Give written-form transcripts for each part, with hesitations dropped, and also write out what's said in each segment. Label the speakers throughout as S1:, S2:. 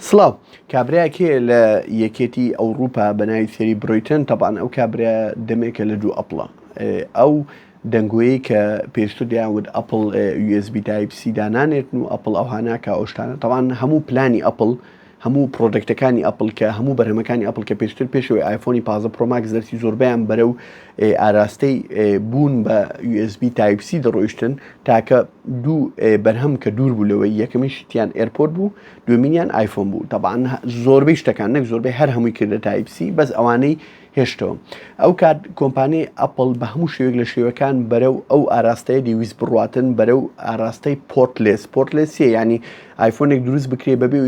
S1: سڵاو کابراایەکێ لە یەکێتی ئەوروپا بەناوی فێری برویتن تەبان ئەو کابرا دەمێکە لە دوو ئەپڵە ئەو دەنگۆیی کە پێشتر دیاود ئەپڵ USB تایپ سی دانانێت و ئەپڵ ئەو هاناکە ئەو شتانە تەوان هەموو پلانی ئەپڵ هەموو پرۆدەکتەکانی ئەپڵ کە هەموو بەرهەمەکانی ئەپڵ کە پێشتر پێشەوەی ئایفۆنی 15 پرۆماکس دەرسی زۆربیان بەرەو ئاراستەی بوون بە USB تایپ سی دەڕۆیشتن تاکە دوو بەرهەم کە دوور بوو لەوەی یەکەمیشتیان ئێرپۆرت بوو دومینیان ئایفۆن بوو تەبان زۆربەی شتەکان نەک زۆربەی هەر هەمووی کردە تایپ سی بەس ئەوانەی هێشتەوە ئەو کات کۆمپانیای ئەپڵ بە هەموو شێوێک لە شێوەکان بەرەو ئەو ئاراستەیە دیویست بڕاتن بەرەو ئاراستەی پۆرتلێسیە ینی ئایفۆنێک دروست بکرێ بەبێ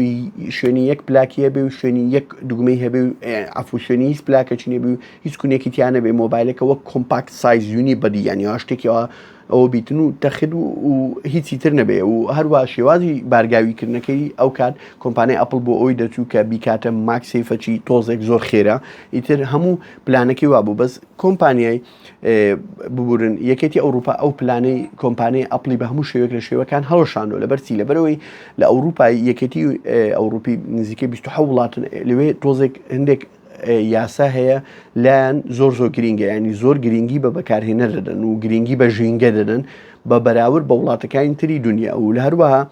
S1: شوێنی یەک پلاکیە بێ و شوێنی یەک دوگمەی هەبێ و ئەفو شوێنی هیچ پلاکەچینێ بێ و هیچ کونێکی تیانە بێ مۆبایلەکە وەک کۆمپاکت سایز یونی بەدی ینی شتێکەوە ئەوە بیتن و تەخت و هیچی تر نەبێ و هەروە شێوازی بارگاویکردنەکەی ئەو کات کۆمپانیای ئەپڵ بۆ ئەوی دەچوو کە بیکاتە ماکسیفەچی تۆزێک زۆر خێرە ئیتر هەموو پلانەکەی وابوو بەس کۆمپانیای ببورن یەکێتی ئەوروپا ئەو پلانەی کۆمپانیای ئەپڵی بە هەموو شێوێک لە شێوەکان هەڵەشاندۆ لەبەرچی لەبەرەوەی لە ئەوروپای یەکێتی ئەوروپی نزیکەی 27 وڵاتن لەوێ تۆزێک هەندێک یاسا هەیە لایەن زۆر گرینگە ینی زۆر گرنگی بە بەکارهێنە دەدەن و گرنگی بە ژینگە دەدەن بە بەراورد بە وڵاتەکانی تری دنیا و لە هەروەها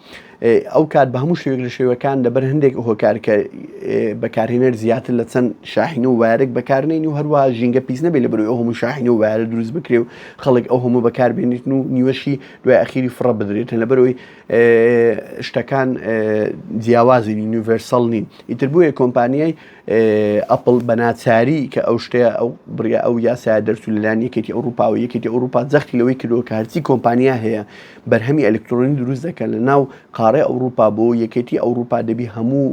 S1: ئەو کات بە هەموو شوێک لە شێوەکان لەبەر هەندێک هۆکار کە بەکارهێنەر زیاتر لە چەند شاحین و وارێک بەکارنێنی و هەروە ژینگە پیس نەبێت لە بەروی ئەو هەموو شاحین و وارە دروست بکرێ و خەڵک ئەو هەموو بەکاربێنیتن و نیوەشی دوای ئەخیری فڕە بدرێتن لەبەرەوەی شتەکان جیاوازی یونیڤەرسەڵ نین ئیتر بووە کۆمپانیای ئەپڵ بە ناچاری کە ئەو شتەیە ئەو بڕیا ئەو یاسا دەرچوو لەلایەن یەکێتی ئەوروپا و یەکێتی ئەوروپا جەختی لەوەی کردەوە کە هەرچی کۆمپانیا هەیە بەرهەمی ئەلکترۆنی دروست دەکەن لە ناو قاڕەی ئەوروپا بۆ یەکێتی ئەوروپا دەبی هەموو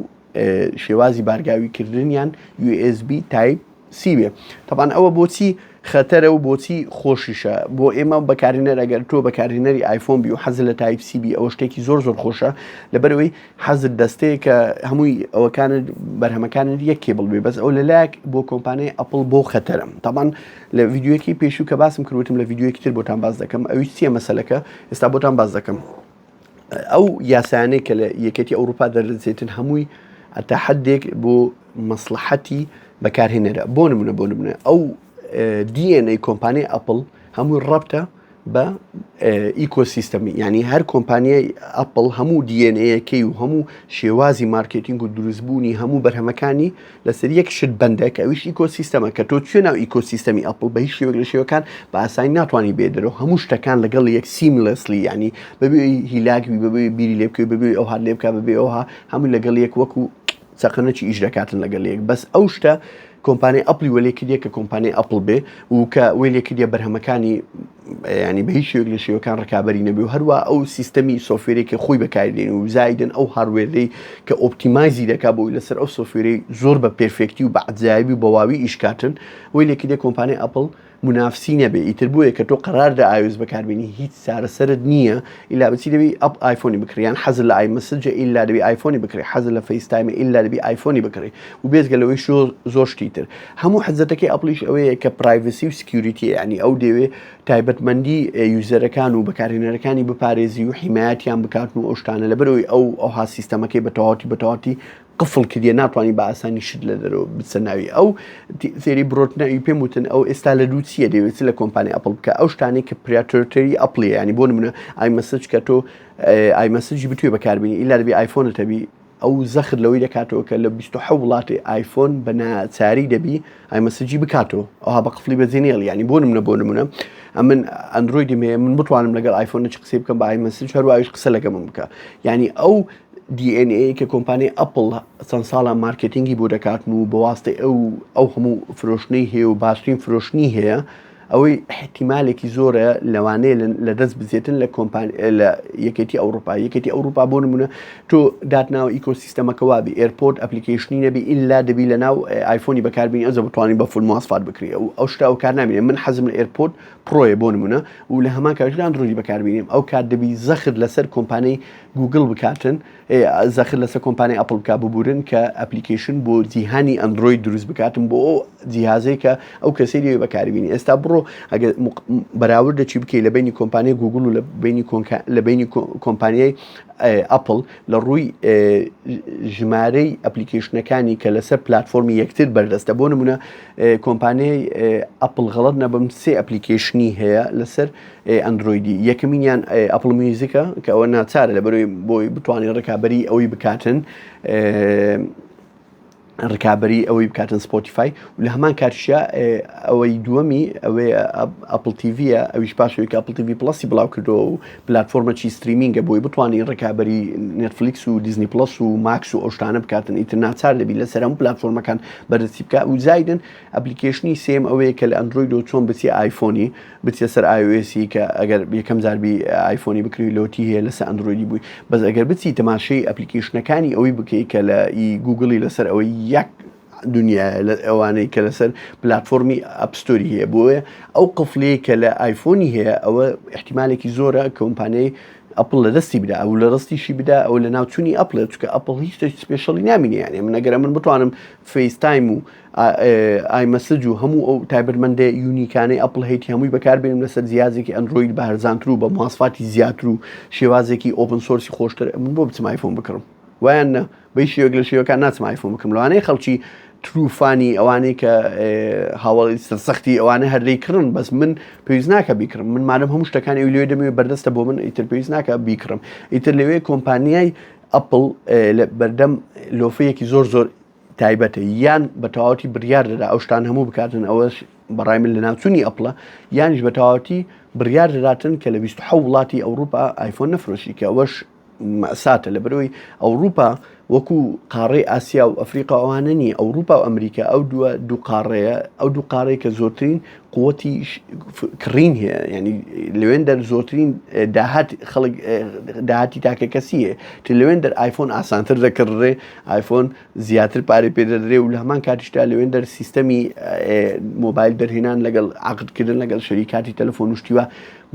S1: شێوازی بارگاویکردنیان USB تایپ سی بێ تەبان ئەوە بۆچی خەتەرە و بۆچی خۆشیشە بۆ ئێمە بەکارهێنەر ئەگەر تۆ بەکارهێنەری ئایفۆن بی و حەز لە تایپ سی بی ئەوە شتێکی زۆر خۆشە لەبەرەوەی حەزت دەستەیە کە هەمووی ئەوەکانت بەرهەمەکانت یەک کێبڵ بێ بەس ئەو لەلایەک بۆ کۆمپانیای ئەپڵ بۆ خەتەرم تەبان لە ڤیددیوەکی پێشوو کە باسم کردوتم لە ڤیددیوەکی تر بۆتان باز دەکەم ئەوی چیە مەسەلەکە ئێستا بۆتان باز دەکەم ئەو یاسانەی کە لە یەکێتی ئەوروپا دەردەچێتن هەمووی ئەتا حدێک بۆ مەسلحەتی بەکارهێنەرە بۆ نمونە ئەو DNA کۆمپانیای ئەپڵ هەمووی ڕەبتە بە ئیکۆسیستەمی ینی هەر کۆمپانیای ئەپڵ هەموو DNA-یەکەی و هەموو شێوازی مارکتینگ و دروستبوونی هەموو بەرهەمەکانی لەسەر یەک شت بەندە کە ئەویش ئیکۆسیستەمە کە تۆ چێ ناو ئیکۆسیستەمی ئەپڵ بە هیچ شێوەک لە شێوەکان بە ئاسانی ناتوانانی بێدەرەوە هەموو شتەکان لەگەڵ یەک سیملەسلی ینی بەبێ هیلاکوی بەبێ بیری لێ بکەوی بەبێ ئەو هەر لێ بکە بەبێ ئەوها هەمووی لەگەڵ یەک وەکو چەقەنەکی ئیش دەکاتن لەگەڵ یەک بەس ئەو شتە کۆمپانیای ئەپڵی وەلێکردیە کە کۆمپانیای ئەپڵ بێ و کە وێلێکردیە بەرهەمەکانی ینی بە هیچ شێوەک لە شێوەکان ڕکابەری نەبێ و هەروە ئەو سیستەمی سۆفێرێکی خۆی بەکاردێن و زایدن ئەو هاروێرەی کە ئۆپتیمایزی دەکا بۆی لەسەر ئەو سۆفێرەی زۆر بە پێرفێکتی و بە عجایبی و بەواوی ئیشکاتن وێلێکردیە کۆمپانیای ئەپڵ منافسی نەبێ ئیتر بووە کە تۆ قەراردا ئایۆس بەکاربێنی هیچ چارەسەرت نییە ئیلا بچی دەبی ئایفۆنی بکڕیان حەز لە ئایمەسجە ئیلا دەبی ئایفۆنی بکڕی حەز لە فەیستایمە ئیلا دەبی ئایفۆنی بکڕی و بێزگەلەوەی زۆر شتی تر هەموو حەزەتەکەی ئەپڵیش ئەوەیە کە پرایڤسی و سکیوریتی ینی ئەو دەوێ تایبەتمەندی یوزەرەکان و بەکارهێنەرەکانی بپارێزی و حیمایەتیان بکاتن و ئەو شتانە لەبەرەوەی ئەوها سیستەمەکەی بەتەواتی قفڵ کردیە ناتوانانی بە ئاسانی شت لە دەرەوە بچە ناوی ئەو فێری برۆتنەوی پێم وتن ئەو ئێستا لە دوو چیە دەوێت لە کۆمپانی ئەپڵ بکە ئەو شتانی کە پراتۆرتەری ئەپڵی ینی بۆ نمونە ئایمەسج کە تۆ ئایمەسجی بتوێ بەکاربێنی ئیلا دەبی ئایفۆنت هەبی ئەو زەخت لەوەی دەکاتەوە کە لە 27 وڵاتی ئایفۆن بە ناچاری دەبی ئایمەسجی بکاتەوە ئەوها بە قفڵی بەجێنێڵ ینی بۆ نمونە ئەمن ئەندرویدی مێ من بتوانم لەگەڵ ئایفۆن چ قسەی بکەم بە ئایمەسج هەروایش قسە لەگەڵ من بکە ینی ئەو DNA کە کۆمپانیای ئەپڵ چەند ساڵە مارکتینگی بۆ دەکاتن و بەواستەی ئەو هەموو فرۆشتنی هەیە و باشترین فرۆشتنی هەیە ئەوەی احتیمالێکی زۆرە لەوانەیە لە دەست بزێتن لە یەکێتی ئەوروپا بۆ نمونە تۆ داتناوە ئیکۆسیستەمەکە وابی ئێرپۆرت ئەپلیکیشنی نەبی ئیلا دەبی لە ناو ئایفۆنی بەکاربیێنی ئەوزە بتوانانی بە فول مواصفات بکری ئەو شتا ئەو کار نامێنێ من حەزم لە ئێرپۆرت پرۆیە بۆ نمونە و لە هەمان کاتژدا ئەندرۆیدی بەکاربیێنیم ئەو کات دەبی زەخت لەسەر کۆمپانیای گوگل بکاتن زەخت لەسەر کۆمپانیای ئەپڵ بکا ببورن کە ئەپلیکیشن بۆ جیهانی ئەندرۆید دروست بکاتن بۆ ئەو جیهازەی کە ئەو کەسەی دەوێت بەکاربیێنی ئێستا بڕۆ ئەمڕۆ ئەگە بەراورد دەچی بکەی لە بینی کۆمپانیای گوگل و لە بینی کۆمپانیای ئەپل لە ڕووی ژمارەی ئەپلیکیشنەکانی کە لەسەر پلتفۆرمی یەکتر بەردەستە بۆ نمونە کۆمپانیای ئەپل غەڵەت نەبم 3 ئەپلیکیشنی هەیە لەسەر ئەندرویدی یەکەمینیان ئەپل میوزیکە کە ئەوە ناچارە لەبەرەوەی بۆی بتوانین ڕکابەری ئەوەی بکاتن ڕکابەری ئەوەی بکاتن سپۆتیفای و لە هەمان کاتیشە ئەوەی دووەمی ئەوەی ئەپل تیڤە ئەویش پاشەوەی ئەپل تیڤ پلسی بڵاو کردەوە و پلتفۆرمەکی ستریمینگە بۆی بتوانین ڕکابەری نێتفلیکس و دیزنی پلس و ماکس و ئەوشتانە بکاتن ئیتر ناچار دەبی لەسەر هەموو پلتفۆرمەکان بەردەستی بکە و زایدن ئەپلیکیشنی سێم ئەوەیە کە لە ئەندروید و چۆن بچی ئایفۆنی بچێ سەر iOS کە ئەگەر یەکەم زاربی ئایفۆنی بکری لۆتی هەیە لەسەر ئەندرویدی بووی بەس ئەگەر بچی تەماشەی ئەپلیکیشنەکانی ئەوەی بکەی کە لە گوگڵی لەسەر ئەوەی یەک دنیا ئەوانەی کە لەسەر پلتفۆرمی ئەپستۆری هەیە بۆیە ئەو قفلەیە کە لە ئایفۆنی هەیە ئەوە احتیمالێکی زۆرە کۆمپانیای ئەپل لە دەستی بدا ئەو لە ڕستیشی بدا ئەو لە ناوچوونی ئەپل چکە ئەپل هیچ سپێشەڵی نامینێ یانێ من ئەگەر من بتوانم فەیستایم و ئایمەسج و هەموو ئەو تایبەتمەندە یونیکانەی ئەپل هەیەی هەمووی بەکاربێنم لەسەر جیازێکی ئەندروید بە هەرزانتر و بە مواصفاتی زیاتر و شێوازێکی ئۆپن سۆرسی خۆشتر من بۆ بچم ئایفۆن بکڕم وایانە بەی شێوەک لە شێوەکان ناچم ئایفۆن بکەم لەوانەیە خەڵکی تروفانی ئەوانەی کە هاوڵی سەرسەختی ئەوانە هەردەی کڕن بەس من پێویست ناکە بیکڕم من مادەم هەموو شتەکانی ئەو لێ دەمەوێت بەردەستە بۆ من ئیتر پێویست ناکە بیکڕم ئیتر لەوێ کۆمپانیای ئەپل لە بەردەم لۆفەیەکی زۆر تایبەتە یان بە تەواوەتی بڕیار دەدا ئەو شتان هەموو بکاتن ئەوەش بەڕای من لە ناوچوونی ئەپڵە یانیش بە تەواوەتی بڕیار دەداتن کە لە 27 وڵاتی ئەوروپا ئایفۆن نەفرۆشی کە ئەوەش مەساتە لەبەرەوەی ئەوروپا وەکو قاڕەی ئاسیا و ئەفریقا ئەوانە نیە ئەوروپا و ئەمریکا ئەو دوو قاڕەیە ئەو دوو قاڕەیە کە زۆرترین قووەتی کڕین هەیە ینی لەوێن دەر زۆرترین داهاتی تاکە کەسیە ت لەوێن دەر ئایفۆن ئاسانتر دەکڕێ ئایفۆن زیاتر پارەی پێدەدرێ و لە هەمان کاتیشدا لەوێن دەر سیستەمی مۆبایل دەرهێنان لەگەڵ عقدکردن لەگەڵ شەریکاتی تەلەفۆن وشتیوە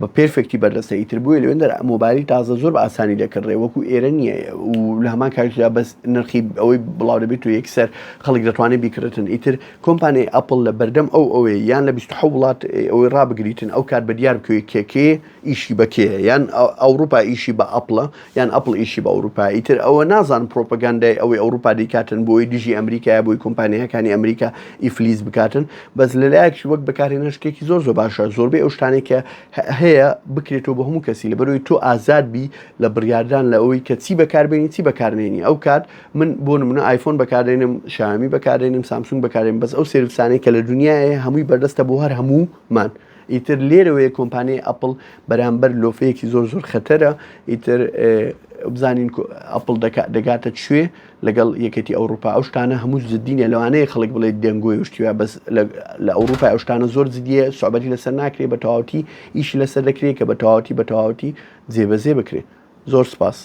S1: بە پێرفێکتی بەردەستە ئیتر بووی لەوێن دەر مۆبایلی تازە زۆر بە ئاسانی دەکڕێ وەکو ئێرە نییە و لە هەمان کاتیشدا بەس نرخی ئەوەی بڵاو دەبێت و یەکسەر خەڵک دەتوانێت بیکردن ئیتر کۆمپانیای ئەپل لە بەردەم ئەوەیە یان لە 27 وڵات ئەوەی ڕابگریتن ئەو کات بە دیار بکەوێت کێکێ ئیشی بەکێ یان ئەوروپا ئیشی بە ئەپڵە یان ئەپل ئیشی بە ئەوروپا ئیتر ئەوە نازان پرۆپەگاندای ئەوەی ئەوروپا دیکاتن بۆی دژی ئەمریکای بۆی کۆمپانیەکانی ئەمریکا ئیفلیس بکاتن بەس لەلایەکشی وەک بەکارهێنە شتێکی زۆر باشە زۆربەی ئەو شتانێک کە هەیە بکرێتەوە بە هەموو کەسی لەبەرەوەی تۆ ئازاد بی لە بڕیاردان لە ئەوەی کە چی بەکاربێنی چی بەکارمێنی ئەو کات من بۆ نمونە ئایفۆن بەکارێنم شامی بەکارێنم سامسونگ بەکارێن بەس ئەو سێرفسانەی کە لە دنیاە هەمووی بەردەستە بۆ هەر هەموومان ئیتر لێرەوەیە کۆمپانیای ئەپل بەرامبەر لۆفەیەکی زۆر خەتەرە ئیتر بزانین ئەپل دەگاتە کوێ لەگەڵ یەکەتی ئەوروپا ئەو شتانە هەموو زدینە لەوانەیە خەڵک بڵێ دەنگۆی وشتیوە بەس لە ئەوروپا ئەو شتانە زۆر زدیە سوعبەتی لەسەر ناکرێ بە تەواوەتی ئیشی لەسەر دەکرێت کە بە تەواوەتی جێبەجێ بکرێت زۆر سپاس.